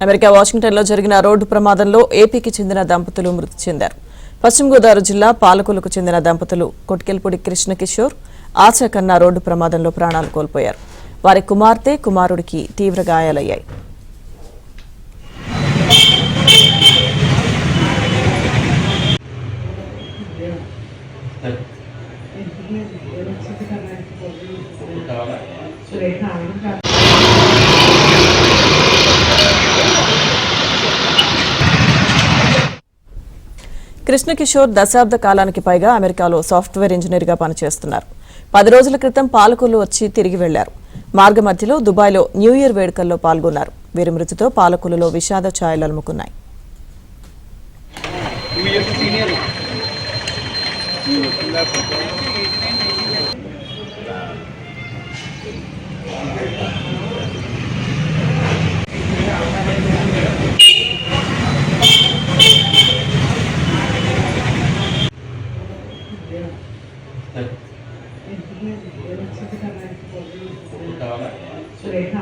America వాషింగ్టన్లో జరిగిన road ప్రమాదంలో ఏపీకి చెందిన దంపతులు మృతి చెందారు. పశ్చిమ గోదావరి జిల్లా పాలకొల్లుకు చెందిన దంపతులు కొట్కెల్పూడి కృష్ణకిషోర్, ఆశా కన్నా రోడ్డు ప్రమాదంలో ప్రాణాలు కోల్పోయారు. వారి కుమార్తె, కుమారుడికి తీవ్ర గాయాలయ్యాయి. కృష్ణకిషోర్ దశాబ్ద కాలానికి పైగా అమెరికాలో సాఫ్ట్వేర్ ఇంజనీర్గా పనిచేస్తున్నారు. 10 రోజుల క్రితం పాలకొల్లు వచ్చి తిరిగి వెళ్లారు. మార్గ మధ్యలో దుబాయ్లో న్యూ ఇయర్ వేడుకల్లో పాల్గొన్నారు. వీరి మృతితో పాలకొల్లులో విషాద ఛాయలు అలుముకున్నాయి. సురేఖ